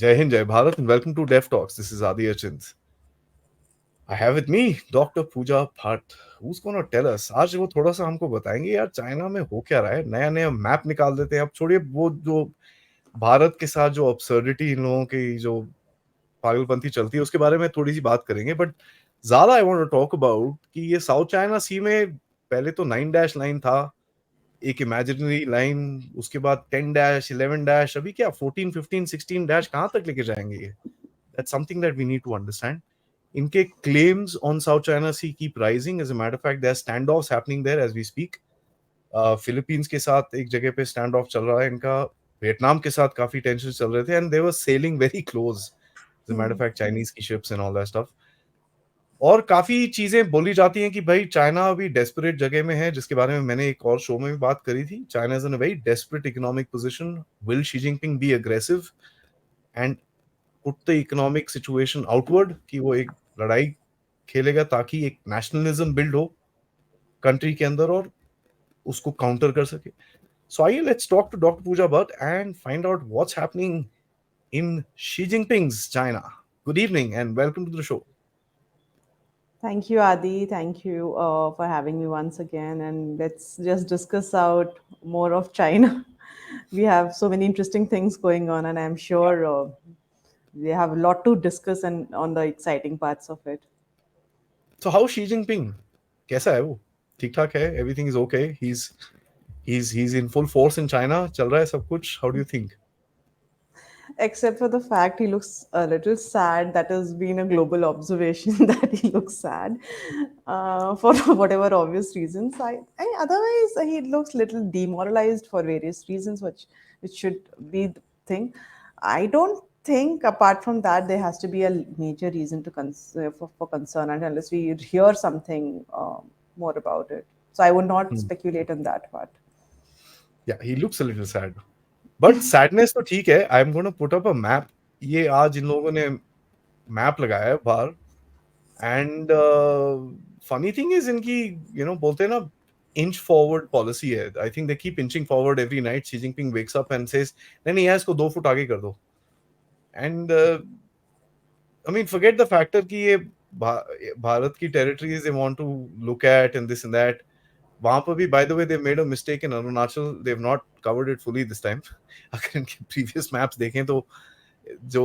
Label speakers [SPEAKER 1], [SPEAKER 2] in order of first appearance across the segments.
[SPEAKER 1] Jai Hind, Jai Bharat, and welcome to Dev Talks. This is AadiJinping. I have with me Dr. Pooja Bhatt, who's going to tell us. आज वो थोड़ा सा हमको बताएंगे यार China में हो क्या रहा है. नया नया मैप निकाल देते हैं. अब छोड़िए वो जो भारत के साथ जो absurdity इन लोगों की जो पागलपंथी चलती है उसके बारे में थोड़ी सी बात करेंगे. बट ज्यादा I want to talk about कि ये साउथ चाइना सी में पहले तो 9-लाइन था, एक इमेजिनरी लाइन, उसके बाद 10-11 अभी क्या 14-15-16 कहाँ तक लेके जाएंगे ये. That's something that we need to understand. इनके claims on South China Sea keep rising. As a matter of fact, there are standoffs happening there as we speak. Philippines के साथ एक जगह पे stand off चल रहा है इनका. वियतनाम के साथ काफी tensions चल रहे थे and they were sailing very close. As a matter of fact, Chinese की ships and all that stuff. और काफी चीजें बोली जाती हैं कि भाई चाइना अभी डेस्परेट जगह में है, जिसके बारे में मैंने एक और शो में भी बात करी थी. China is in a very desperate economic position. Will Xi Jinping be aggressive and put the economic situation outward कि वो एक लड़ाई खेलेगा ताकि एक नेशनलिज्म बिल्ड हो कंट्री के अंदर और उसको काउंटर कर सके. सो आइए let's talk to doctor Pooja Bhatt and find out what's happening in Xi Jinping's China. Good evening and welcome to the show.
[SPEAKER 2] Thank you, Adi. Thank you for having me once again. And let's just discuss out more of China. We have so many interesting things going on, and I'm sure we have a lot to discuss and on the exciting parts of it.
[SPEAKER 1] So how Xi Jinping? कैसा है वो? ठीक ठाक है? Everything is okay. He's in full force in China. चल रहा है सब कुछ. How do you think?
[SPEAKER 2] Except for the fact he looks a little sad. That has been a global observation that he looks sad for whatever obvious reasons. Otherwise he looks little demoralized for various reasons, which should be the thing. I don't think apart from that there has to be a major reason to for concern, and unless we hear something more about it. So I would not
[SPEAKER 1] Hmm.
[SPEAKER 2] speculate on that part.
[SPEAKER 1] Yeah, he looks a little sad. But sadness तो ठीक है. I'm going to put up a map. ये आज इन लोगों ने map लगाया है बाहर. And funny thing is इनकी बोलते हैं ना inch forward policy है. I think they keep inching forward every night. Xi Jinping wakes up and says नहीं यार इसको 2 फुट आगे कर दो. And I mean, forget the factor कि ये भारत की territories they want to look at and this and that. वहां पर भी by the way they made a mistake in Arunachal. They've not covered it fully this time. अगर इनके previous maps देखें तो जो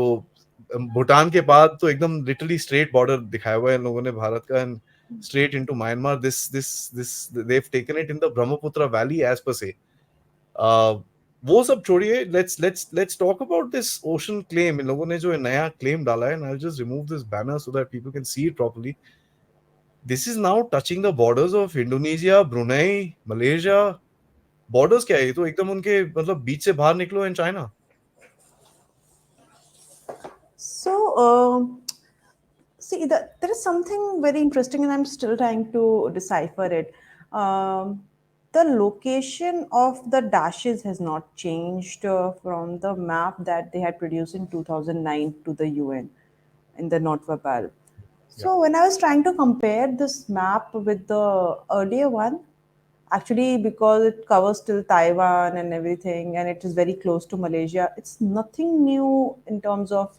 [SPEAKER 1] भूटान के बाद तो एकदम literally straight border दिखाया हुआ है इन लोगों ने भारत का and straight into Myanmar. This they've taken it in the Brahmaputra Valley as per se. वो सब छोड़िए. Let's talk about this ocean claim. इन लोगों ने जो नया claim डाला है, and I'll just remove this banner so that people can see it properly. This is now touching the borders of Indonesia, Brunei, Malaysia. Borders क्या है ये तो एकदम उनके मतलब बीच से बाहर निकलो in China.
[SPEAKER 2] So, see, there is something very interesting, and I'm still trying to decipher it. The location of the dashes has not changed from the map that they had produced in 2009 to the UN in the Notwapal.
[SPEAKER 1] Yeah.
[SPEAKER 2] So, when I was trying to compare this map with the earlier one, actually, because it covers till Taiwan and everything, and it is very close to Malaysia, it's nothing new in terms of,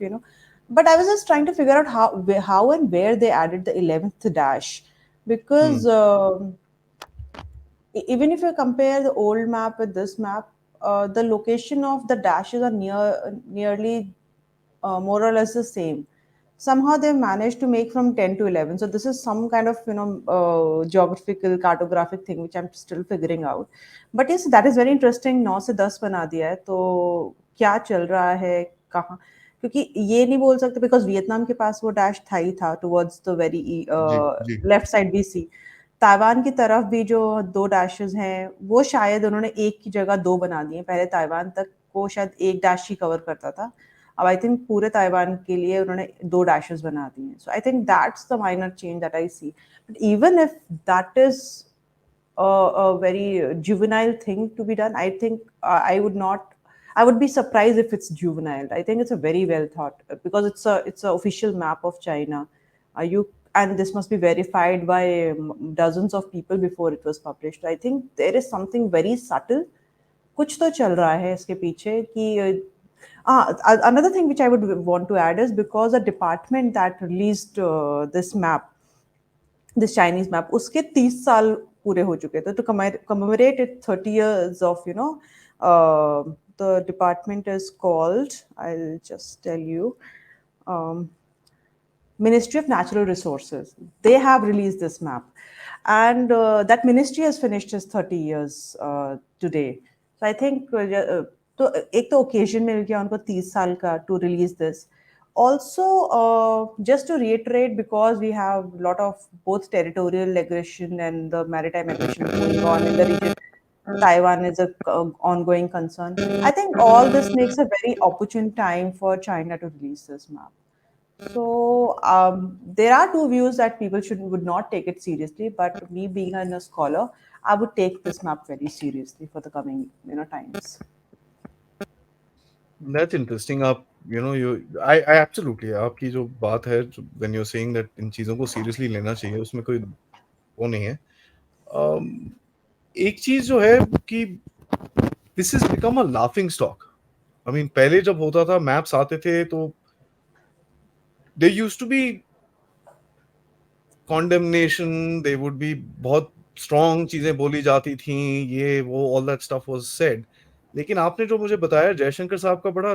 [SPEAKER 2] But I was just trying to figure out how and where they added the 11th dash, because
[SPEAKER 1] Hmm.
[SPEAKER 2] even if you compare the old map with this map, the location of the dashes are nearly more or less the same. Somehow they managed to make from 10 to 11. So this is some kind of geographical cartographic thing which I'm still figuring out. But yes, that is very interesting. 9 से 10 बना दिया है तो क्या चल रहा है कहाँ, क्योंकि ये नहीं बोल सकते बिकॉज वियतनाम के पास वो डैश था ही था टुवर्ड्स द वेरी
[SPEAKER 1] जी जी.
[SPEAKER 2] लेफ्ट साइड भी सी. ताइवान की तरफ भी जो 2 डैशेस हैं वो शायद उन्होंने एक की जगह 2 बना दिए. पहले ताइवान तक को शायद एक डैश ही कवर करता था, अब आई थिंक पूरे ताइवान के लिए उन्होंने 2 डैशेस बना दिए. So I think that's the minor change that I see. But even if that is a very juvenile thing to be done, I think I would be surprised if it's juvenile. I think it's a very well thought because it's a official map of China. You and this must be verified by dozens of people before it was published. I think there is something very subtle कुछ तो चल रहा है इसके पीछे कि Another thing which I would want to add is because the department that released this map, this Chinese map, उसके 30 साल पूरे हो चुके थे. To commemorate it 30 years of, the department is called, I'll just tell you, um, Ministry of Natural Resources. They have released this map, and that ministry has finished its 30 years today. So I think तो एक तो occasion मिल गया उनको 30 साल का to release this. Also, just to reiterate, because we have a lot of both territorial aggression and the maritime aggression going on in the region. Taiwan is a ongoing concern. I think all this makes a very opportune time for China to release this map. So there are two views that people should would not take it seriously, but me being a scholar, I would take this map very seriously for the coming times.
[SPEAKER 1] That's interesting. आप you I absolutely आपकी जो बात है, when you are saying that इन चीज़ों को seriously लेना चाहिए, उसमें कोई वो नहीं है। um, एक चीज जो है कि this is become a laughing stock. I mean पहले जब होता था मैप्स आते थे तो they used to be condemnation, they would be बहुत स्ट्रॉन्ग चीजें बोली जाती थी, ये वो all that stuff was said. लेकिन आपने जो मुझे बताया जयशंकर साहब का, बड़ा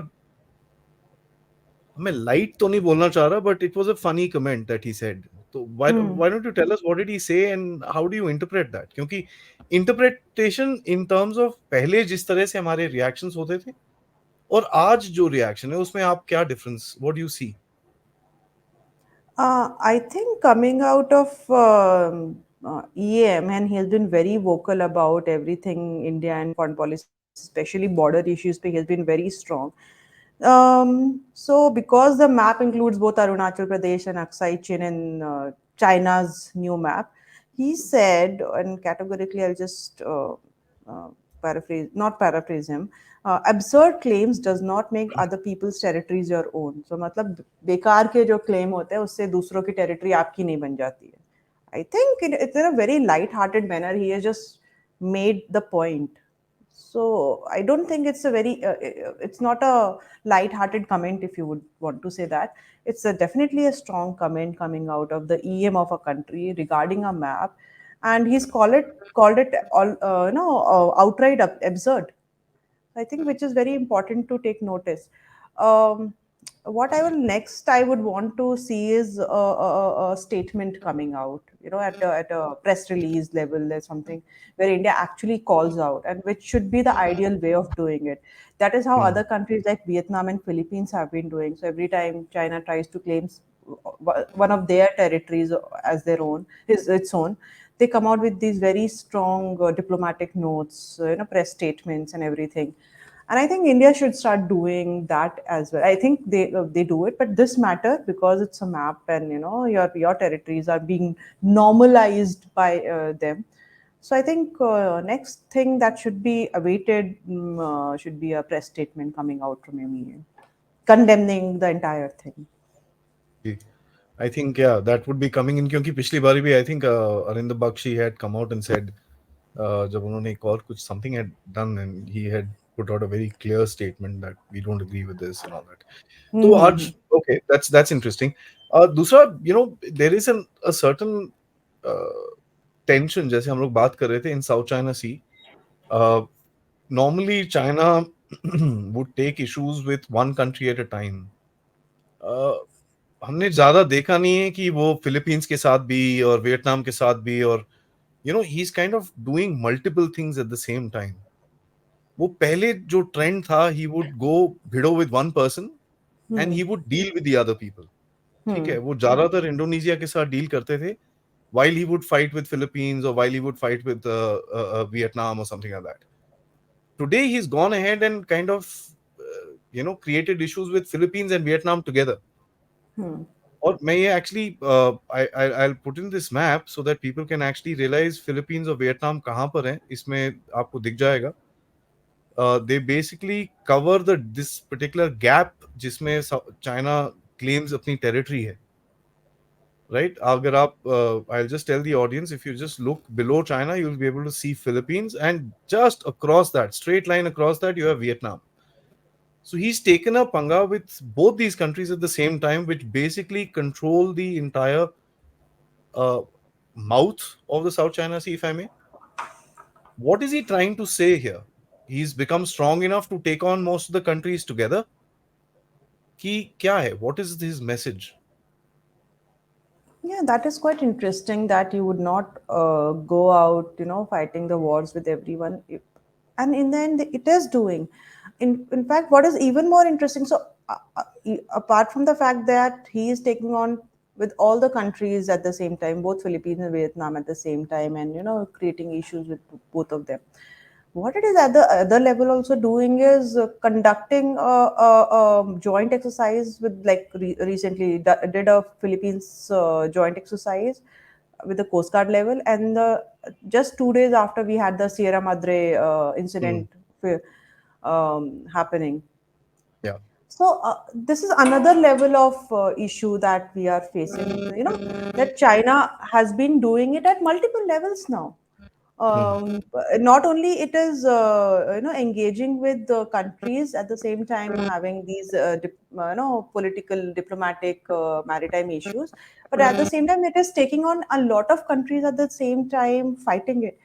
[SPEAKER 1] मैं लाइट तो नहीं बोलना चाह रहा, but it was a funny comment that he said. तो
[SPEAKER 2] Hmm.
[SPEAKER 1] Why don't you tell us what did he say and how do you interpret that? क्योंकि इंटरप्रिटेशन इन टर्म्स ऑफ पहले जिस तरह से हमारे रिएक्शंस होते थे और आज जो रिएक्शन है उसमें आप क्या difference, what do you see?
[SPEAKER 2] I think coming out of EM, and he has been very vocal about everything India and foreign policy, especially border issues, he has been very strong. So, because the map includes both Arunachal Pradesh and Aksai Chin in China's new map, he said, and categorically, I'll just paraphrase, not paraphrase him. Absurd claims does not make other people's territories your own. So, मतलब बेकार के जो claim होते हैं उससे दूसरों की territory आपकी नहीं बन जाती है. I think it's in a very light-hearted manner. He has just made the point. So I don't think it's a very, it's not a light-hearted comment if you would want to say that. It's definitely a strong comment coming out of the EM of a country regarding a map, and he's called it all, outright absurd. I think which is very important to take notice. Um, what I would want to see is a statement coming out, at a press release level. There's something where India actually calls out, and which should be the ideal way of doing it. That is how other countries like Vietnam and Philippines have been doing. So every time China tries to claim one of their territories as their own, is its own, they come out with these very strong diplomatic notes, press statements and everything. And I think India should start doing that as well. I think they do it, but this matter because it's a map, and your territories are being normalized by them. So I think next thing that should be awaited should be a press statement coming out from MEA condemning the entire thing.
[SPEAKER 1] I think yeah, that would be coming in, क्योंकि पिछली बारी भी I think Arinder Bakshi had come out and said, जब उन्होंने एक और कुछ something had done and he had put out a very clear statement that we don't agree with this and all that. तो
[SPEAKER 2] Mm-hmm.
[SPEAKER 1] आज okay, that's interesting. दूसरा, there is a certain uh, tension, जैसे हम लोग बात कर रहे थे in South China Sea. Normally China would take issues with one country at a time. हमने ज्यादा देखा नहीं है कि वो फिलीपींस के साथ भी और वियतनाम के साथ भी, और he is kind of doing multiple things at the same time. वो पहले जो ट्रेंड था, ही वुड गो भिड़ो with one person and
[SPEAKER 2] Hmm.
[SPEAKER 1] He would deal with the other people. ठीक
[SPEAKER 2] Hmm.
[SPEAKER 1] है, वो ज्यादातर इंडोनेशिया के साथ डील करते थे, while he would fight with Philippines or while he would fight with Vietnam or something like that. Today he's gone ahead and kind of created issues with Philippines and Vietnam together.
[SPEAKER 2] Hmm.
[SPEAKER 1] और मैं ये actually I'll put in this map so that people can actually realize Philippines और Vietnam कहाँ पर हैं, इसमें आपको दिख जाएगा। They basically cover the this particular gap जिसमें चाइना claims अपनी territory है, right? अगर आप I'll just tell the audience, if you just look below China, you'll be able to see Philippines, and just across that straight line across that you have Vietnam. So he's taken a panga with both these countries at the same time, which basically control the entire uh, mouth of the South China Sea, if I may. What is he trying to say here? He's become strong enough to take on most of the countries together. कि क्या है? What is his message?
[SPEAKER 2] Yeah, that is quite interesting that you would not go out, fighting the wars with everyone. And in the end, it is doing. In fact, what is even more interesting, so apart from the fact that he is taking on with all the countries at the same time, both Philippines and Vietnam at the same time, and creating issues with both of them. What it is at the other level also doing is conducting a joint exercise with, like, recently did a Philippines joint exercise with the Coast Guard level, and just 2 days after we had the Sierra Madre
[SPEAKER 1] Hmm.
[SPEAKER 2] incident happening.
[SPEAKER 1] Yeah.
[SPEAKER 2] So this is another level of issue that we are facing. That China has been doing it at multiple levels now.
[SPEAKER 1] Hmm.
[SPEAKER 2] Not only it is engaging with the countries at the same time having these political, diplomatic, maritime issues, but at the same time it is taking on a lot of countries at the same time fighting it.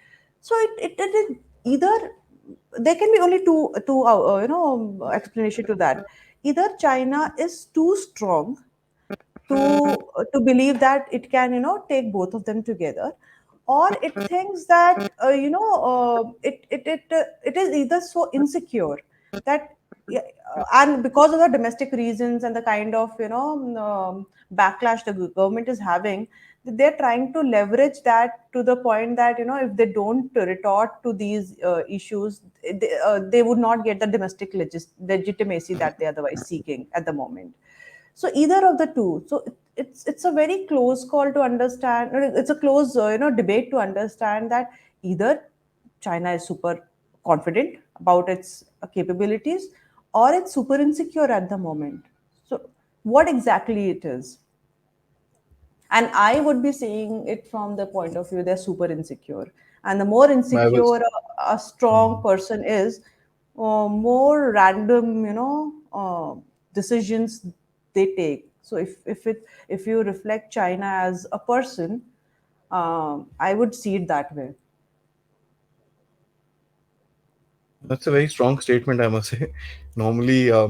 [SPEAKER 2] So it is either, there can be only two explanation to that. Either China is too strong to believe that it can take both of them together, or it thinks that it is either so insecure that, yeah, and because of the domestic reasons and the kind of backlash the government is having, they're trying to leverage that to the point that if they don't retort to these issues, they would not get the domestic legitimacy that they're otherwise seeking at the moment. So either of the two. So it's a very close call to understand. It's a close debate to understand that either China is super confident about its capabilities, or it's super insecure at the moment. So what exactly it is? And I would be seeing it from the point of view they're super insecure. And the more
[SPEAKER 1] I
[SPEAKER 2] insecure
[SPEAKER 1] was.
[SPEAKER 2] a strong
[SPEAKER 1] Hmm.
[SPEAKER 2] person is, more random, decisions they take. So if you reflect China as a person, I would see it that way.
[SPEAKER 1] That's a very strong statement, I must say. Normally, uh,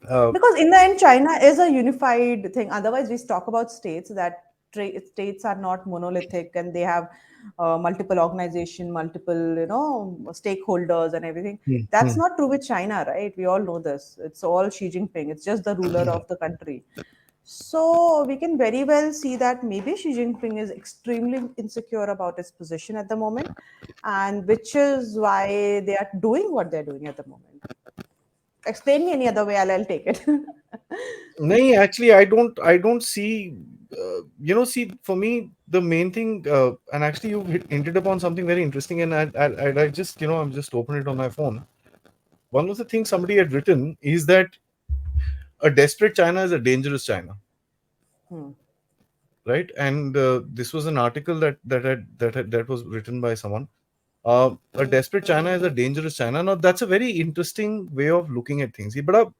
[SPEAKER 2] Because in the end, China is a unified thing. Otherwise, we talk about states that states are not monolithic, and they have multiple organization, multiple stakeholders and everything.
[SPEAKER 1] hmm,
[SPEAKER 2] That's
[SPEAKER 1] hmm.
[SPEAKER 2] not true with China, right? We all know this. It's all Xi Jinping. It's just the ruler of the country. So we can very well see that maybe Xi Jinping is extremely insecure about his position at the moment, and which is why they are doing what they're doing at the moment. Explain me any other way, I'll take it.
[SPEAKER 1] Nahi, actually, I don't see. See, for me, the main thing, and actually, you hinted upon something very interesting, and I just, I'm just opening it on my phone. One of the things somebody had written is that a desperate China is a dangerous China,
[SPEAKER 2] Hmm.
[SPEAKER 1] right? And this was an article that was written by someone. A desperate China is a dangerous China. Now, that's a very interesting way of looking at things. But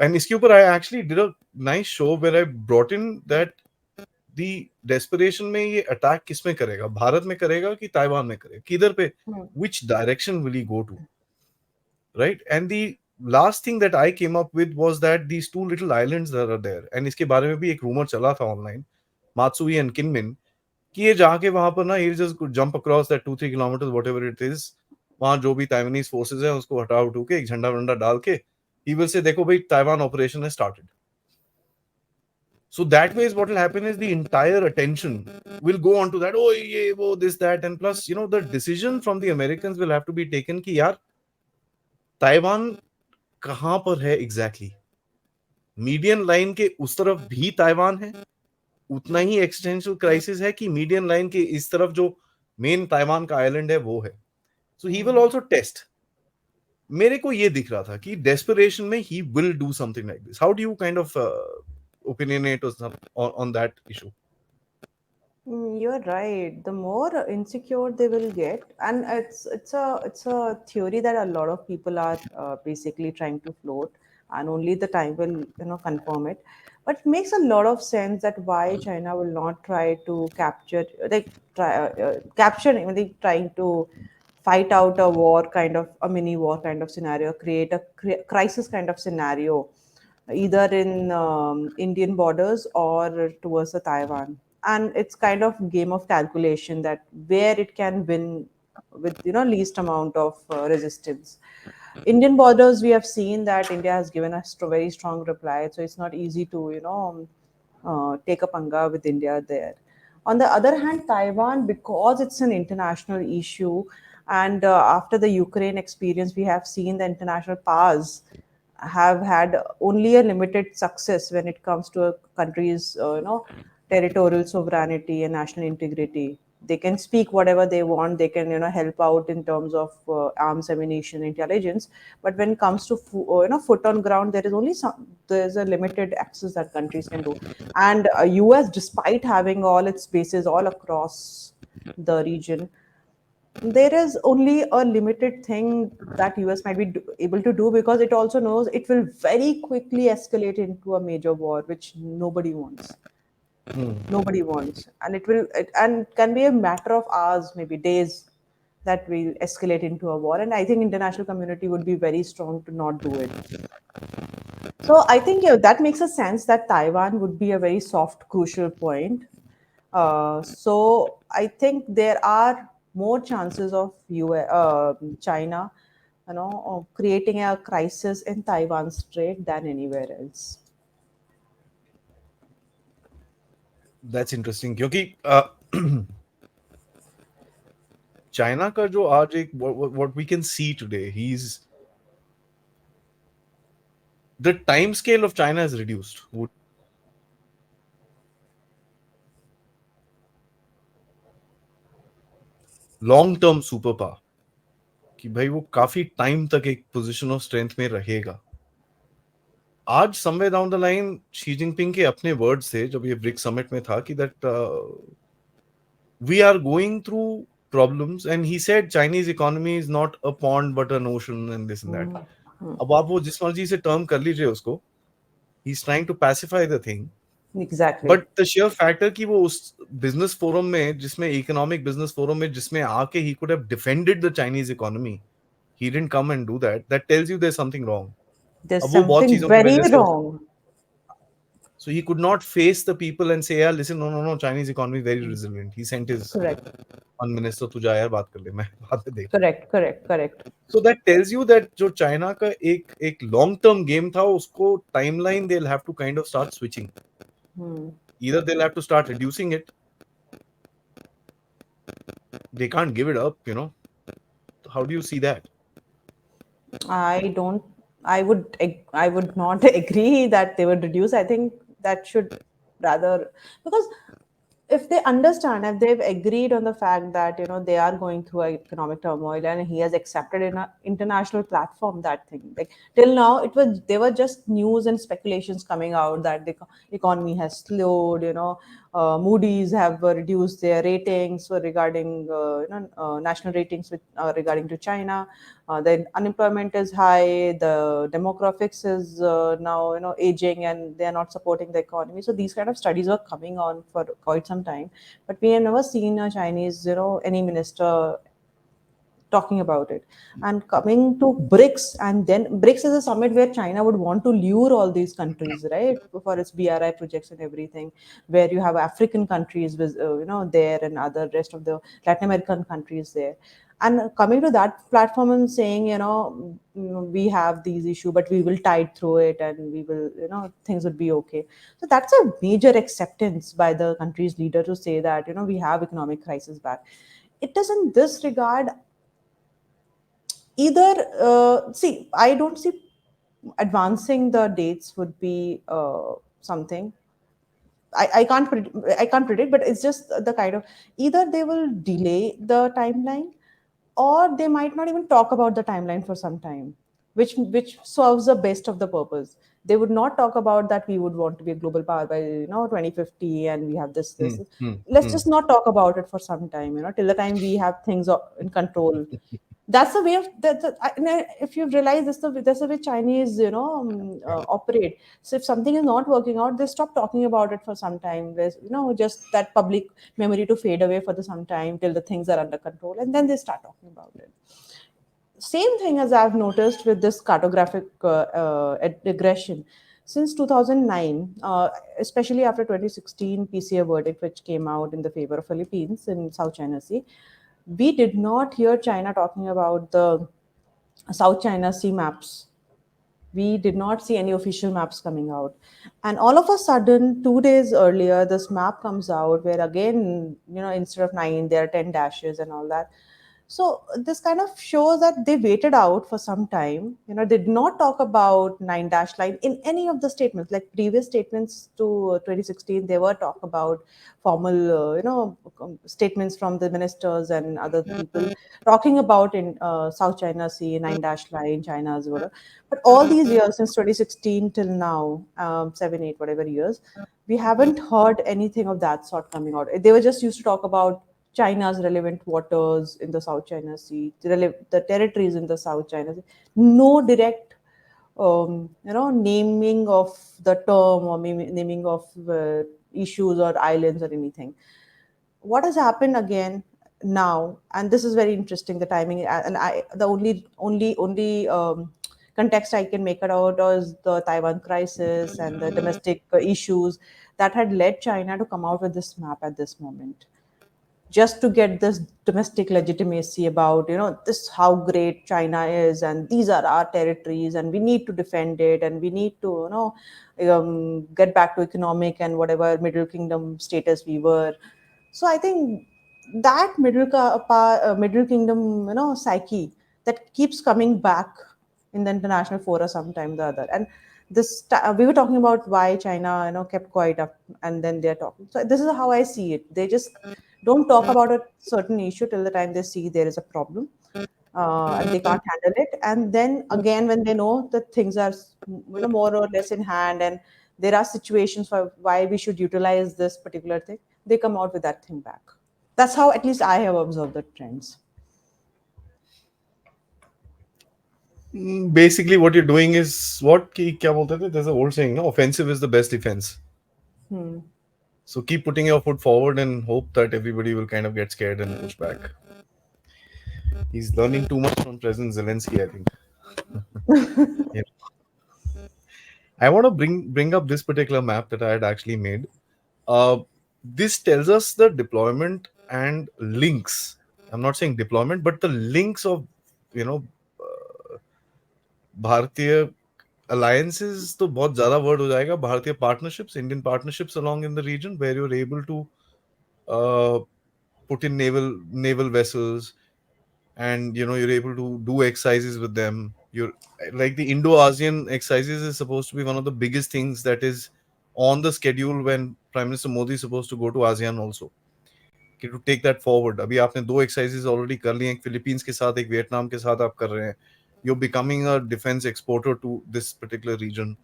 [SPEAKER 1] and इसके ऊपर I actually did a nice show where I brought in that the desperation में ये attack किस में करेगा, भारत में करेगा कि ताइवान में करेगा, किधर पे,
[SPEAKER 2] Hmm.
[SPEAKER 1] which direction will he go to, right? And the last thing that I came up with was that these two little islands that are there, and इसके बारे में भी एक rumor चला था online, Matsui and Kinmen, कि ये जाके वहां पर ना ये just jump across that 2-3 kilometre whatever it is, वहां जो भी ताइवानीज फोर्सेस है उसको हटा उठू के एक झंडा वंडा डाल के ही विल से देखो भाई ताइवान ऑपरेशन है started. So that way is what will happen is the entire attention will go on to that. Oh, yeah, oh, this, that, and plus, the decision from the Americans will have to be taken कि यार Taiwan कहाँ पर है exactly. Median line के उस तरफ भी Taiwan है, उतना ही एक्सटेंशियल क्राइसिस है कि मीडियन लाइन के इस तरफ जो मेन ताइवान का आइलैंड है वो है. So he will
[SPEAKER 2] Hmm.
[SPEAKER 1] Also test. मेरे को ये दिख रहा था कि डेस्परेशन में he will do something like this. How do you kind of opinionate on that issue?
[SPEAKER 2] You're right. The more insecure they will get, and it's a theory that a lot of people are basically trying to float, and only the time will confirm it. But it makes a lot of sense that why China will not try to capture, like capture, even like trying to fight out a war kind of a mini war kind of scenario, create a crisis kind of scenario either in Indian borders or towards the Taiwan. And it's kind of game of calculation that where it can win with least amount of resistance. Indian borders, we have seen that India has given a very strong reply, so it's not easy to take a panga with India there. On the other hand, Taiwan, because it's an international issue, and after the Ukraine experience, we have seen the international powers have had only a limited success when it comes to a country's territorial sovereignty and national integrity. They can speak whatever they want. They can help out in terms of arms, ammunition, intelligence. But when it comes to foot on ground, there's a limited access that countries can do. And US, despite having all its bases all across the region, there is only a limited thing that US might be able to do, because it also knows it will very quickly escalate into a major war, which
[SPEAKER 1] Hmm.
[SPEAKER 2] nobody wants, and and can be a matter of hours, maybe days, that will escalate into a war. And I think international community would be very strong to not do it. So I think, that makes a sense that Taiwan would be a very soft, crucial point. So I think there are more chances of China, of creating a crisis in Taiwan Strait than anywhere else.
[SPEAKER 1] That's interesting क्योंकि China का जो आज एक what we can see today he is the time scale of China is reduced long term super power कि भाई वो काफी time तक एक पोजीशन ऑफ स्ट्रेंथ में रहेगा आज somewhere down the line Xi Jinping के अपने वर्ड्स थे जब ये ब्रिक्स समिट में था कि that we are going through problems and he said Chinese economy is not a pond but an ocean and this and that.
[SPEAKER 2] Hmm. Hmm.
[SPEAKER 1] अब आप वो जिस मर्जी से टर्म कर लीजिए उसको, he's trying to pacify the thing,
[SPEAKER 2] Exactly.
[SPEAKER 1] but the sheer factor कि वो उस business forum में जिसमें economic business forum में जिसमें आके he could have defended the Chinese economy, he didn't come and do that. That tells you there's something wrong.
[SPEAKER 2] There's
[SPEAKER 1] अब वो बहुत
[SPEAKER 2] something
[SPEAKER 1] चीजों की
[SPEAKER 2] very
[SPEAKER 1] वजह से
[SPEAKER 2] wrong.
[SPEAKER 1] so he could not face the people and say yeah listen no Chinese economy is very resilient. He sent his
[SPEAKER 2] Correct.
[SPEAKER 1] one minister तू जा यार बात कर ले मैं बाद में देख लूंगा.
[SPEAKER 2] Correct. Correct. Correct.
[SPEAKER 1] So that tells you that जो चाइना का एक एक लॉन्ग टर्म गेम था उसको timeline they'll have to kind of start switching.
[SPEAKER 2] Hmm.
[SPEAKER 1] Either they'll have to start reducing it. They can't give it up, you know. How do you see that?
[SPEAKER 2] I don't. I would not agree that they would reduce. I think that should rather, because if they understand, if they've agreed on the fact that they are going through a economic turmoil, and he has accepted in an international platform that thing, like till now it was there were just news and speculations coming out that the economy has slowed. Moody's have reduced their ratings for regarding national ratings with regarding to China. The unemployment is high. The demographics is now aging, and they are not supporting the economy. So these kind of studies were coming on for quite some time, but we have never seen a Chinese, any minister talking about it. And coming to BRICS, and then BRICS is a summit where China would want to lure all these countries, right, for its BRI projects and everything, where you have African countries with, there, and other rest of the Latin American countries there. And coming to that platform and saying, we have these issues, but we will tide through it, and we will, things would be okay. So that's a major acceptance by the country's leader to say that, we have economic crisis back. It doesn't disregard either. See, I don't see advancing the dates would be something. I can't predict, but it's just the kind of, either they will delay the timeline, or they might not even talk about the timeline for some time, which serves the best of the purpose. They would not talk about that we would want to be a global power by 2050, and we have this.
[SPEAKER 1] Hmm, hmm,
[SPEAKER 2] Let's
[SPEAKER 1] hmm.
[SPEAKER 2] just not talk about it for some time, till the time we have things in control. That's the way of if you've realized that's the way Chinese operate. So if something is not working out, they stop talking about it for some time. There's just that public memory to fade away for the some time till the things are under control, and then they start talking about it. Same thing as I've noticed with this cartographic aggression. Since 2009, especially after 2016 PCA verdict, which came out in the favor of Philippines in South China Sea, we did not hear China talking about the South China Sea maps. We did not see any official maps coming out. And all of a sudden, 2 days earlier, this map comes out where again, instead of nine, there are 10 dashes and all that. So this kind of shows that they waited out for some time. They did not talk about nine dash line in any of the statements. Like previous statements to 2016, they were talk about formal, statements from the ministers and other people talking about in South China Sea, nine dash line, China's whatever. But all these years since 2016 till now, 7, 8, whatever years, we haven't heard anything of that sort coming out. They were just used to talk about China's relevant waters in the South China Sea, the territories in the South China Sea. No direct, naming of the term or naming of issues or islands or anything. What has happened again now, and this is very interesting, the timing, and the only context I can make it out is the Taiwan crisis and the domestic issues that had led China to come out with this map at this moment, just to get this domestic legitimacy about this how great China is, and these are our territories and we need to defend it, and we need to get back to economic and whatever middle kingdom status we were. So I think that middle kingdom psyche that keeps coming back in the international fora sometime the other. And we were talking about why China kept quiet up, and then they're talking. So this is how I see it. They just don't talk about a certain issue till the time they see there is a problem, and they can't handle it. And then again, when they know that things are more or less in hand, and there are situations for why we should utilize this particular thing, they come out with that thing back. That's how at least I have observed the trends.
[SPEAKER 1] Basically, what you're doing is what क्या बोलते थे? There's an old saying, no, offensive is the best defense.
[SPEAKER 2] Hmm.
[SPEAKER 1] So keep putting your foot forward and hope that everybody will kind of get scared and push back. He's learning too much from President Zelensky, I think. Yeah. I want to bring up this particular map that I had actually made. Uh, this tells us the deployment and links. I'm not saying deployment, but the links of you know भारतीय alliances तो बहुत ज्यादा word हो जाएगा. भारतीय partnerships, Indian partnerships along in the region where you're able to uh, put in naval vessels, and you're able to do exercises with them. You're like the Indo-ASEAN exercises is supposed to be one of the biggest things that is on the schedule when Prime Minister Modi is supposed to go to ASEAN also. To take that forward, अभी आपने दो exercises already कर लिए, एक Philippines के साथ, एक Vietnam के साथ आप कर रहे हैं. You're becoming a defense exporter to this particular region.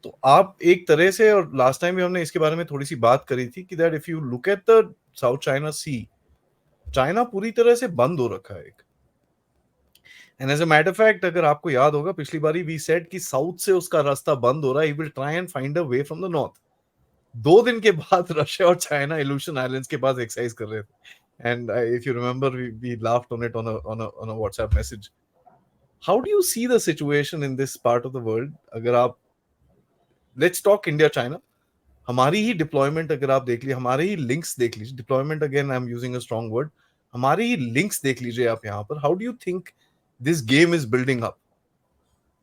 [SPEAKER 1] तो आप एक तरह से, और लास्ट टाइम भी हमने इसके बारे में थोड़ी सी बात करी थी कि that if you look at the South China Sea, China पूरी तरह से बंद हो रखा है एक. And as a matter fact, अगर आपको याद होगा पिछली बारी वी सेड कि साउथ से उसका रास्ता बंद हो रहा है, he will try and find a way from the north. 2 दिन के बाद रशिया और चाइना इल्यूशन आइलैंड्स के पास एक्सरसाइज कर रहे थे. And if you remember, we laughed on it on a WhatsApp message. How do you see the situation in this part of the world? अगर आप, लेट्स टॉक इंडिया चाइना. हमारी ही deployment अगर आप देख लीजिए, हमारे ही लिंक्स देख लीजिए. Deployment, again I am using a strong word. हमारी ही लिंक्स देख लीजिए आप यहाँ पर. How do you think this game is building up?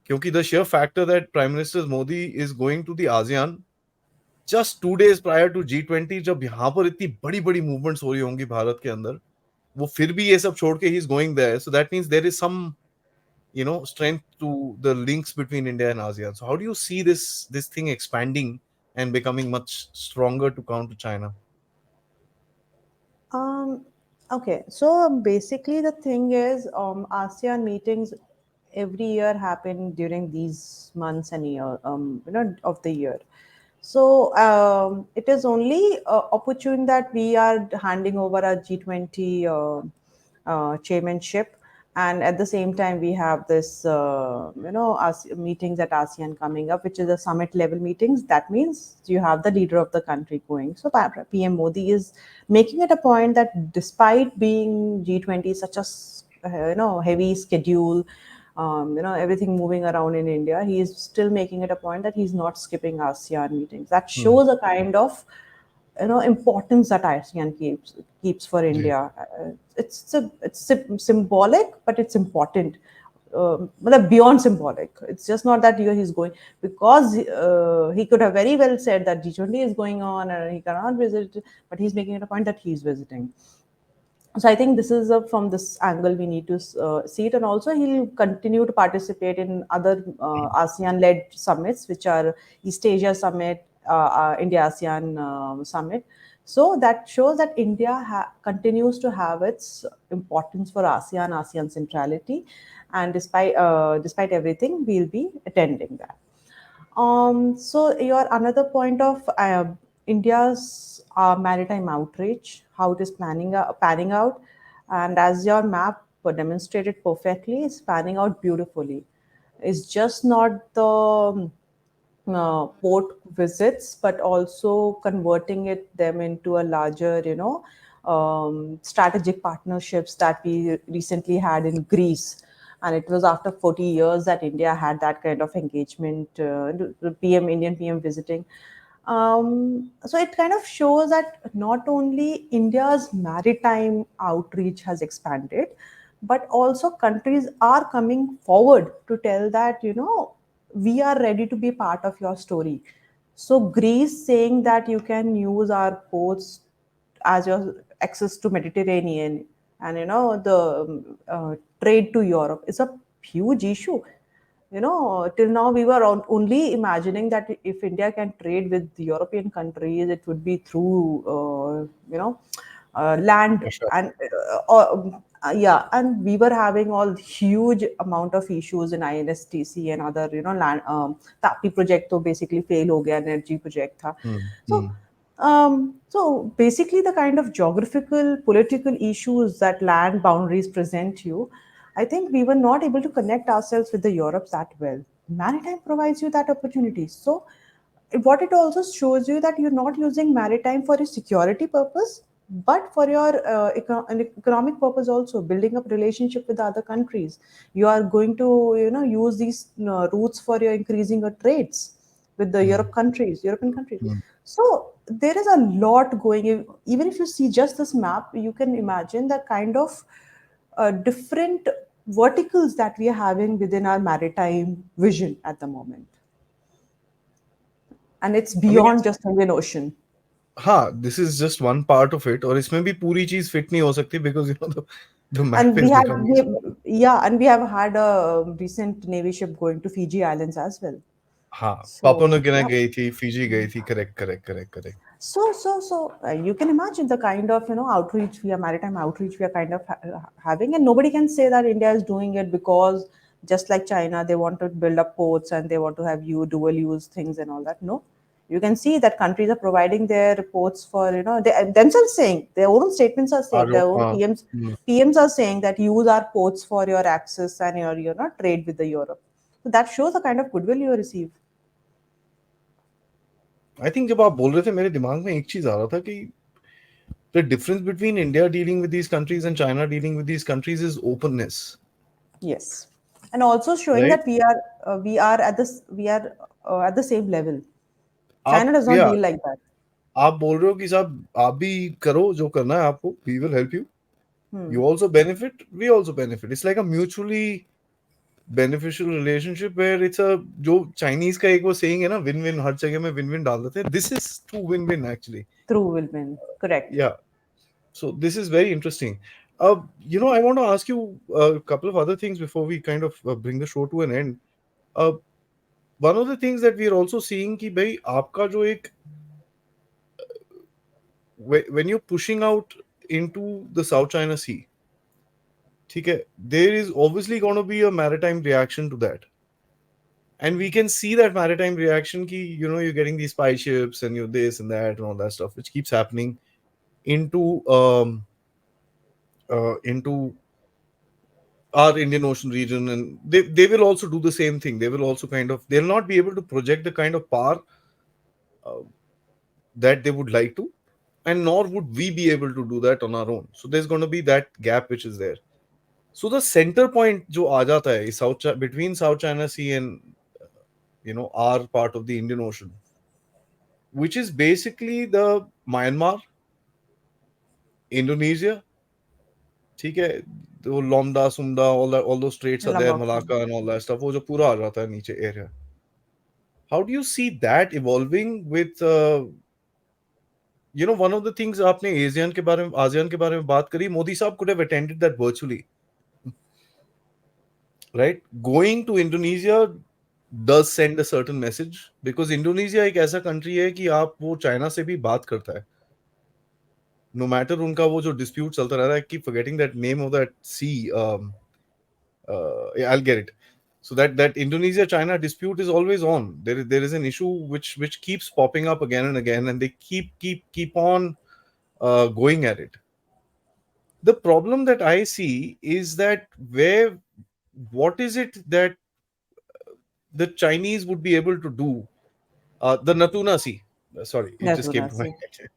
[SPEAKER 1] क्योंकि the share factor that prime minister Modi is going to the ASEAN just 2 days prior to G20, जब यहाँ पर इतनी बड़ी बड़ी मूवमेंट्स हो रही होंगी भारत के अंदर, वो फिर भी ये सब छोड़ के ही is going there. So that means there is some strength to the links between India and ASEAN. So how do you see this thing expanding and becoming much stronger to counter China?
[SPEAKER 2] Okay, so basically the thing is, ASEAN meetings every year happen during these months and year, of the year. So it is only opportune that we are handing over our G20 chairmanship, and at the same time we have this meetings at ASEAN coming up, which is a summit level meetings. That means you have the leader of the country going. So PM Modi is making it a point that despite being G20 such a heavy schedule, everything moving around in India, he is still making it a point that he's not skipping ASEAN meetings. That
[SPEAKER 1] Hmm.
[SPEAKER 2] shows a kind of importance that ASEAN keeps for
[SPEAKER 1] जी.
[SPEAKER 2] India. It's symbolic, but it's important. But beyond symbolic, it's just not that he's going because he could have very well said that G20 is going on and he cannot visit, but he's making it a point that he's visiting. So I think this is from this angle we need to see it, and also he'll continue to participate in other ASEAN-led summits, which are East Asia Summit, India ASEAN Summit. So that shows that India continues to have its importance for ASEAN centrality, and despite everything, we'll be attending that. So your another point of India's maritime outreach, how it is panning out, and as your map demonstrated perfectly, is panning out beautifully. It's just not the port visits, but also converting them into a larger, strategic partnerships that we recently had in Greece. And it was after 40 years that India had that kind of engagement, the Indian PM visiting. So it kind of shows that not only India's maritime outreach has expanded, but also countries are coming forward to tell that, we are ready to be part of your story. So Greece saying that you can use our ports as your access to Mediterranean, and the trade to Europe is a huge issue. Till now we were only imagining that if India can trade with the European countries, it would be through land,
[SPEAKER 1] Russia.
[SPEAKER 2] and yeah, and we were having all huge amount of issues in INSTC and other land. TAPI project तो basically fail हो गया, energy project था.
[SPEAKER 1] Hmm.
[SPEAKER 2] So
[SPEAKER 1] Hmm.
[SPEAKER 2] basically, the kind of geographical, political issues that land boundaries present you, I think we were not able to connect ourselves with the Europe that well. Maritime provides you that opportunity. So, what it also shows you that you're not using maritime for a security purpose, but for your an economic purpose also, building up relationship with other countries. You are going to use these routes for your increasing your trades with the European countries.
[SPEAKER 1] Hmm.
[SPEAKER 2] So there is a lot going. Even if you see just this map, you can imagine the kind of different verticals that we are having within our maritime vision at the moment, and it's
[SPEAKER 1] I mean,
[SPEAKER 2] beyond just Indian Ocean.
[SPEAKER 1] हाँ, this is just one part of it, और इसमें भी पूरी चीज fit नहीं हो सकती because the map
[SPEAKER 2] And
[SPEAKER 1] is becoming small.
[SPEAKER 2] yeah, and we have had a recent Navy ship going to Fiji Islands as well.
[SPEAKER 1] हाँ, पापुआ
[SPEAKER 2] So
[SPEAKER 1] न्यू
[SPEAKER 2] yeah.
[SPEAKER 1] गई थी, फिजी गई थी, correct correct correct correct.
[SPEAKER 2] So you can imagine the kind of outreach we are maritime outreach we are kind of having, and nobody can say that India is doing it because just like China they want to build up ports and they want to have dual use things and all that. No, you can see that countries are providing their ports for they themselves saying their own statements are saying their own
[SPEAKER 1] हाँ.
[SPEAKER 2] PMs are saying that use our ports for your access and your trade with the Europe. So that shows the kind of goodwill you receive.
[SPEAKER 1] I think जब आप बोल रहे थे मेरे दिमाग में एक चीज आ रहा था कि the difference between India dealing with these countries and China dealing with these countries is openness,
[SPEAKER 2] Yes, and also showing
[SPEAKER 1] right?
[SPEAKER 2] that we are at the same level.
[SPEAKER 1] आप
[SPEAKER 2] China does not
[SPEAKER 1] या
[SPEAKER 2] deal like that.
[SPEAKER 1] आप बोल रहे हो कि साहब आप भी करो जो करना है आपको, we will help you.
[SPEAKER 2] Hmm.
[SPEAKER 1] You also benefit, we also benefit. It's like a mutually beneficial relationship where it's a जो चाइनीज का एक वो saying है ना, win win, हर जगह में win win डाल देते हैं. This is true win win actually.
[SPEAKER 2] Through will win. Correct.
[SPEAKER 1] Yeah. So this is very interesting. I want to ask you a couple of other things before we kind of bring the show to an end. Uh, One of the things that we are also seeing कि भाई आपका जो एक when you're pushing out into the South China Sea, ठीक है, there is obviously going to be a maritime reaction to that, and we can see that maritime reaction ki, you're getting these spy ships and you this and that and all that stuff which keeps happening into into our Indian Ocean region, and they will also do the same thing. They will also kind of, they'll not be able to project the kind of power that they would like to, and nor would we be able to do that on our own. So there's going to be that gap which is there. So the center point जो आ जाता है is between South China Sea and our part of the Indian Ocean, which is basically the Myanmar, Indonesia, ठीक है, तो Lomda, Sumda, all those straits are there,
[SPEAKER 2] Lamok.
[SPEAKER 1] Malacca and all that stuff, वो जो पूरा आ जाता है नीचे area. How do you see that evolving with one of the things आपने ASEAN के बारे में बात करी, मोदी साहब could have attended that virtually, right? Going to Indonesia does send a certain message, because Indonesia एक ऐसा country है कि आप वो चाइना से भी बात करता है, no matter उनका वो जो dispute चलता रहता है. I keep forgetting that name of that sea. Yeah, I'll get it. So that Indonesia China dispute is always on. There is an issue which keeps popping up again and again, and they keep on going at it. The problem that I see is that what is it that the Chinese would be able to do? The Natuna Sea. Sorry, it
[SPEAKER 2] That
[SPEAKER 1] just
[SPEAKER 2] would
[SPEAKER 1] came
[SPEAKER 2] I
[SPEAKER 1] to my
[SPEAKER 2] say.
[SPEAKER 1] head.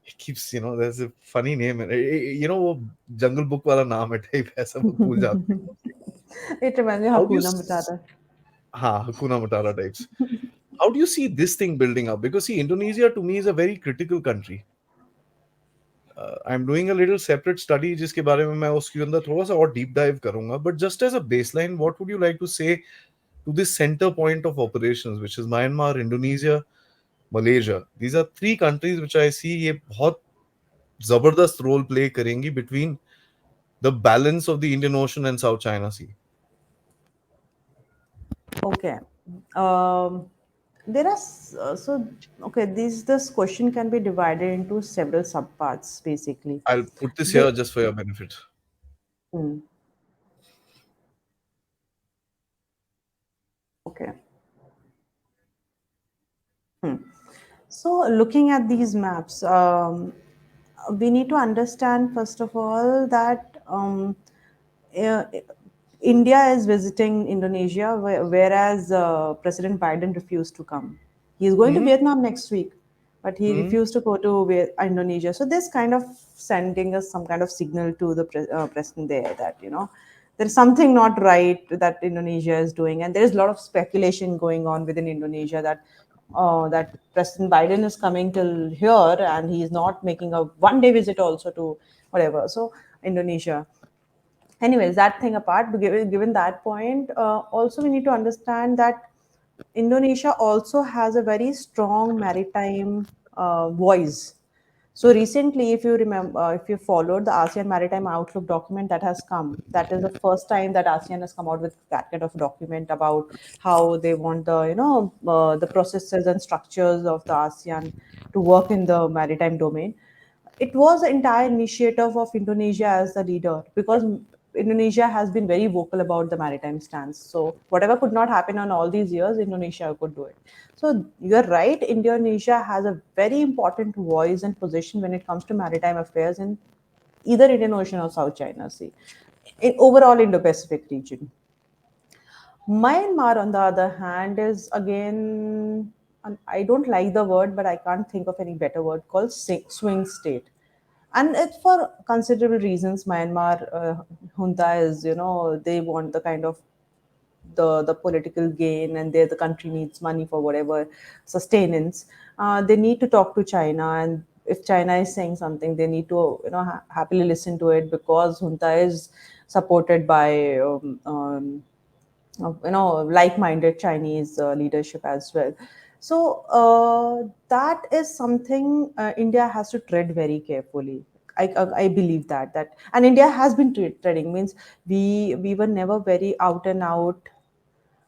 [SPEAKER 1] It keeps, there's a funny name. वो Jungle Book वाला नाम है type ऐसा वो भूल जाते हैं mostly.
[SPEAKER 2] It reminds me of
[SPEAKER 1] How do you,
[SPEAKER 2] Hakuna Matata.
[SPEAKER 1] हाँ, Hakuna Matata types. How do you see this thing building up? Because see, Indonesia to me is a very critical country. I'm doing a little separate study जिसके बारे में मैं उसके अंदर थोड़ा सा और deep dive करूंगा. But just as a baseline, what would you like to say to this center point of operations, which is Myanmar, Indonesia, Malaysia? These are three countries which I see ये बहुत जबरदस्त role play करेंगी between the balance of the Indian Ocean and South China Sea.
[SPEAKER 2] Okay. Um, there are so okay. This question can be divided into several subparts basically.
[SPEAKER 1] I'll put this
[SPEAKER 2] They,
[SPEAKER 1] here just for your benefit.
[SPEAKER 2] hmm, okay. Hmm. So looking at these maps, we need to understand first of all that uh, India is visiting Indonesia, whereas President Biden refused to come. He is going to
[SPEAKER 1] Mm-hmm.
[SPEAKER 2] Vietnam next week, but he
[SPEAKER 1] Mm-hmm.
[SPEAKER 2] refused to go to Indonesia. So this kind of sending us some kind of signal to the president there that there is something not right that Indonesia is doing, and there is a lot of speculation going on within Indonesia that President Biden is coming till here and he is not making a one-day visit also to whatever. So Indonesia. Anyways, that thing apart, given that point, also we need to understand that Indonesia also has a very strong maritime voice. So recently, if you remember, if you followed the ASEAN Maritime Outlook document that has come, that is the first time that ASEAN has come out with that kind of document about how they want the processes and structures of the ASEAN to work in the maritime domain. It was an entire initiative of Indonesia as the leader, because Indonesia has been very vocal about the maritime stance. So whatever could not happen on all these years, Indonesia could do it. So you're right, Indonesia has a very important voice and position when it comes to maritime affairs in either Indian Ocean or South China Sea, in overall Indo-Pacific region. Myanmar, on the other hand, is again, and I don't like the word, but I can't think of any better word, called swing state. And it's for considerable reasons. Myanmar junta is, they want the kind of the political gain, and the country needs money for whatever sustenance. They need to talk to China, and if China is saying something, they need to happily listen to it, because junta is supported by like-minded Chinese leadership as well. So that is something India has to tread very carefully. I believe that and India has been treading, means we were never very out and out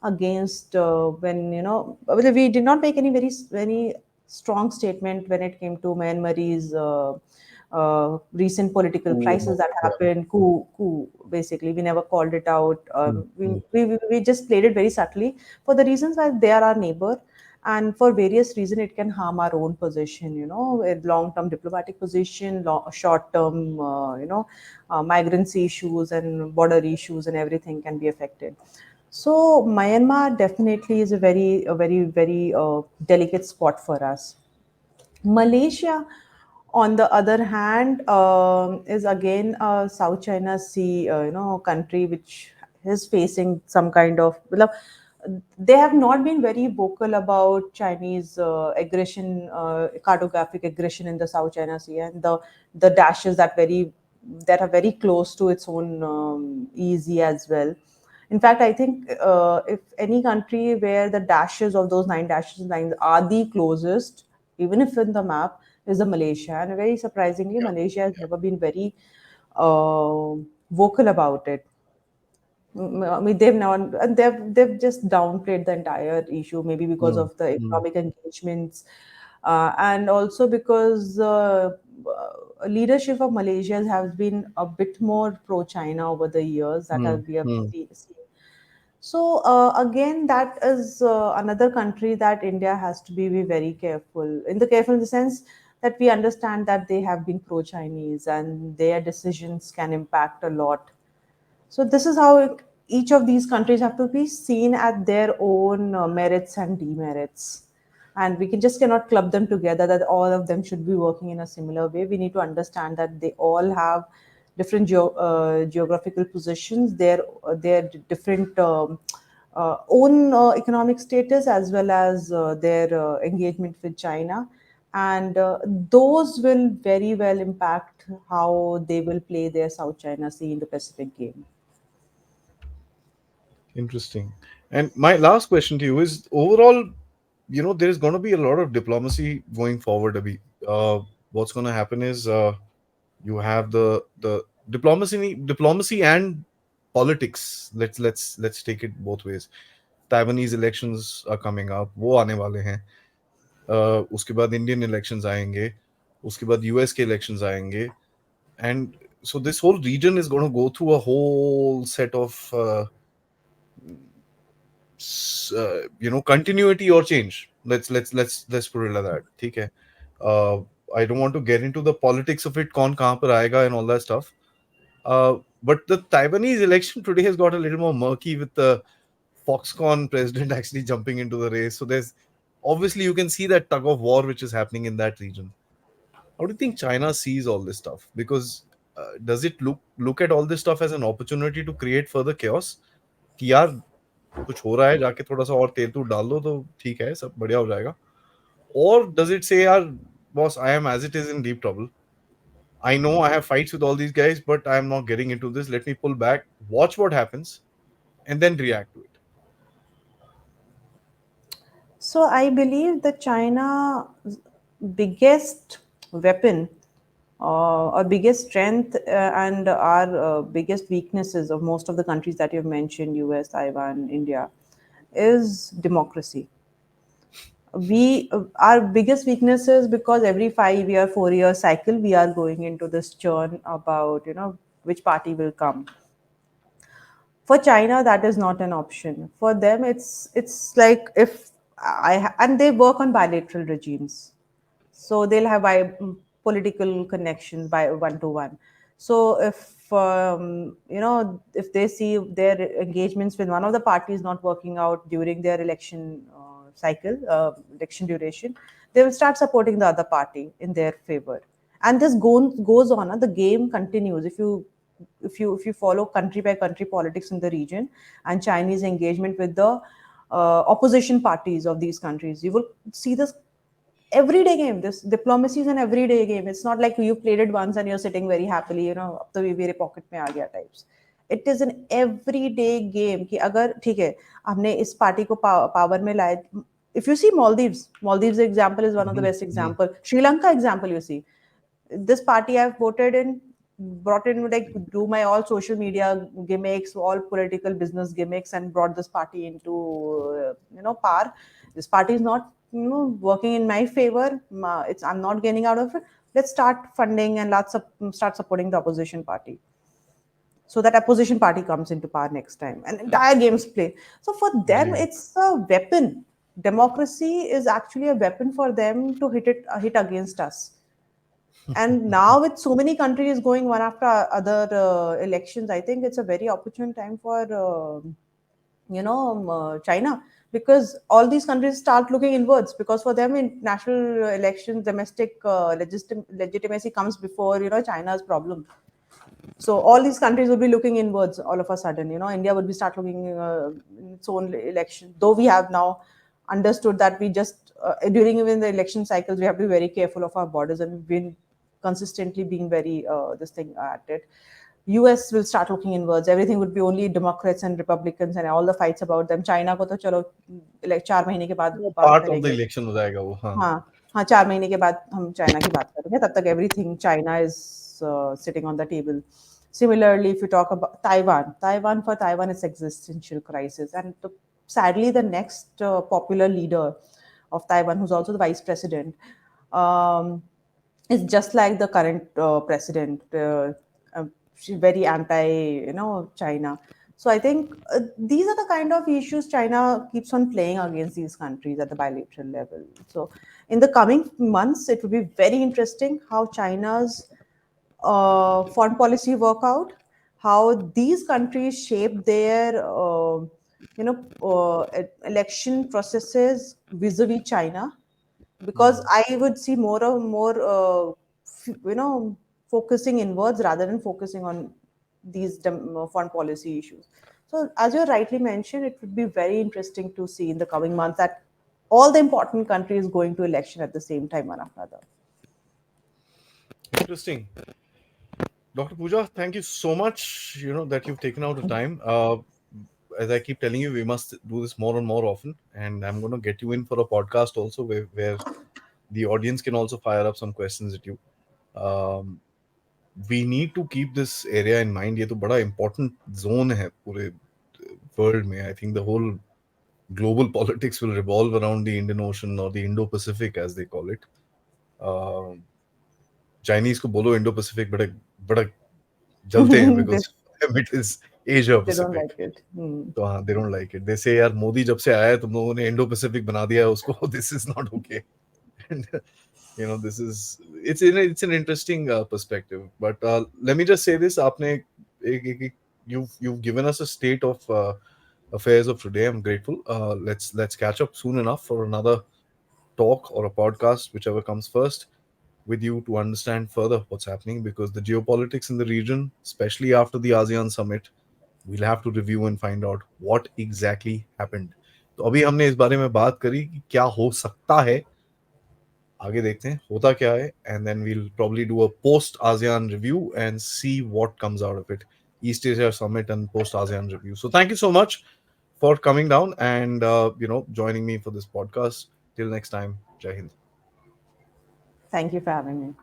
[SPEAKER 2] against when well, we did not make any very strong statement when it came to Myanmar's recent political
[SPEAKER 1] Cool.
[SPEAKER 2] crisis that
[SPEAKER 1] Yeah.
[SPEAKER 2] happened, coup, basically. We never called it out.
[SPEAKER 1] Mm, mm,
[SPEAKER 2] We just played it very subtly for the reasons that they are our neighbor. And for various reasons, it can harm our own position, with long-term diplomatic position, short-term, migrancy issues and border issues and everything can be affected. So Myanmar definitely is a very delicate spot for us. Malaysia, on the other hand, is again a South China Sea, country which is facing some kind of. Well, they have not been very vocal about Chinese aggression, cartographic aggression in the South China Sea, and the dashes that are very close to its own EEZ as well. In fact, I think if any country where the dashes of those nine dashes lines are the closest, even if in the map, is the Malaysia. And very surprisingly,
[SPEAKER 1] yeah.
[SPEAKER 2] Malaysia has never been very uh, vocal about it. I mean, they've just downplayed the entire issue, maybe because
[SPEAKER 1] Mm,
[SPEAKER 2] of the
[SPEAKER 1] mm,
[SPEAKER 2] economic engagements, and also because leadership of Malaysia has been a bit more pro-China over the years that
[SPEAKER 1] mm,
[SPEAKER 2] we have
[SPEAKER 1] mm.
[SPEAKER 2] seen. So again, that is another country that India has to be very careful. Careful in the sense that we understand that they have been pro-Chinese and their decisions can impact a lot. So this is how each of these countries have to be seen at their own merits and demerits. And we cannot club them together that all of them should be working in a similar way. We need to understand that they all have different geographical positions, their different own economic status, as well as their engagement with China. And those will very well impact how they will play their South China Sea Indo-Pacific game.
[SPEAKER 1] Interesting. And my last question to you is overall, there's going to be a lot of diplomacy going forward, Abhi. What's going to happen is you have the diplomacy and politics. Let's take it both ways. Taiwanese elections are coming up. वो आने वाले हैं. उसके बाद Indian elections आएंगे. उसके बाद US के इलेक्शंस आएंगे. And so this whole region is going to go through a whole set of continuity or change. Let's put it like that. ठीक है. uh, I don't want to get into the politics of it, कौन कहाँ पर आएगा and all that stuff. But the Taiwanese election today has got a little more murky with the Foxconn president actually jumping into the race. So there's obviously you can see that tug of war which is happening in that region. How do you think China sees all this stuff? Because does it look at all this stuff as an opportunity to create further chaos? कि यार कुछ हो रहा है जाके थोड़ा सा और तेल तूल डाल दो तो ठीक है सब बढ़िया हो जाएगा. Or does it say यार boss I am as it is in deep trouble. I know I have fights with all these guys but I am not getting into this. Let me pull back, watch what happens and then react to it.
[SPEAKER 2] So I believe the China's biggest weapon our biggest strength and our biggest weaknesses of most of the countries that you've mentioned, US, Taiwan, India, is democracy. We Our biggest weakness is because every 5 year, 4 year cycle we are going into this churn about which party will come. For China, that is not an option. For them, it's like if and they work on bilateral regimes, so they'll have political connections by one to one. So if if they see their engagements with one of the parties not working out during their election cycle, election duration, they will start supporting the other party in their favor, and this goes on. The game continues. If you follow country by country politics in the region and Chinese engagement with the opposition parties of these countries, you will see this everyday game. This diplomacy is an everyday game. It's not like you played it once and you're sitting very happily, अब तो ये मेरे pocket में आ गया types. It is an everyday game कि अगर ठीक है हमने इस पार्टी को पावर में लाया. If you see Maldives example is one of the
[SPEAKER 1] Mhm,
[SPEAKER 2] best
[SPEAKER 1] mhm.
[SPEAKER 2] example. Sri Lanka example, you see this party I've voted in, brought in, like, do my all social media gimmicks, all political business gimmicks, and brought this party into par. This party is not working in my favor. It's I'm not gaining out of it. let's start funding and start supporting the opposition party, so that opposition party comes into power next time, and entire games play. So for them
[SPEAKER 1] ji.
[SPEAKER 2] it's a weapon. Democracy is actually a weapon for them to hit against us. And now with so many countries going one after other elections, I think it's a very opportune time for China, because all these countries start looking inwards, because for them in national elections, domestic legitimacy comes before China's problem. So all these countries will be looking inwards all of a sudden. India would be start looking in its own election. Though we have now understood that we just during even the election cycles we have to be very careful of our borders, and we've been consistently being very this thing at it. US will start looking inwards. Everything would be only Democrats and Republicans and all the fights about them. China को तो चलो like 4 महीने के बाद
[SPEAKER 1] वो
[SPEAKER 2] बात
[SPEAKER 1] part of the
[SPEAKER 2] करेंगे.
[SPEAKER 1] Election हो जाएगा वो, हाँ.
[SPEAKER 2] हाँ, हाँ, 4 महीने के बाद हम चाइना की बात करेंगे, तब तक everything China is sitting on the table. Similarly, if you talk about Taiwan, for Taiwan, it's existential crisis. And sadly, the next popular leader of Taiwan, who's also the vice president, um, is just like the current president. She's very anti, China. So I think these are the kind of issues China keeps on playing against these countries at the bilateral level. So in the coming months, it will be very interesting how China's foreign policy work out, how these countries shape their election processes vis-a-vis China, because I would see more and more, focusing inwards rather than focusing on these foreign policy issues. So, as you rightly mentioned, it would be very interesting to see in the coming months that all the important countries going to election at the same time, one after another.
[SPEAKER 1] Interesting. Dr. Pooja, thank you so much, that you've taken out the time. As I keep telling you, we must do this more and more often. And I'm going to get you in for a podcast also where the audience can also fire up some questions at you. Um, we need to keep this area in mind. ये तो बड़ा important zone है पूरे world में. I think the whole global politics will revolve around the Indian Ocean or the Indo-Pacific, as they call it. Chinese को बोलो Indo-Pacific, बड़ा बड़ा जलते हैं
[SPEAKER 2] they,
[SPEAKER 1] because it is Asia
[SPEAKER 2] they don't
[SPEAKER 1] Pacific.
[SPEAKER 2] like it.
[SPEAKER 1] तो हाँ, they don't like it. They say यार मोदी जब से आया है तुम लोगों ने इंडो पैसिफिक बना दिया है उसको. This is not okay. And this is it's an interesting perspective. But let me just say this: आपने you've given us a state of affairs of today. I'm grateful. Let's catch up soon enough for another talk or a podcast, whichever comes first, with you to understand further what's happening, because the geopolitics in the region, especially after the ASEAN summit, we'll have to review and find out what exactly happened. तो अभी हमने इस बारे में बात करी कि क्या हो सकता है, आगे देखते हैं होता क्या है, and then we'll probably do a post ASEAN review and see what comes out of it. East Asia Summit and post ASEAN review. So thank you so much for coming down and joining me for this podcast. Till next time, Jai Hind.
[SPEAKER 2] Thank you for having me.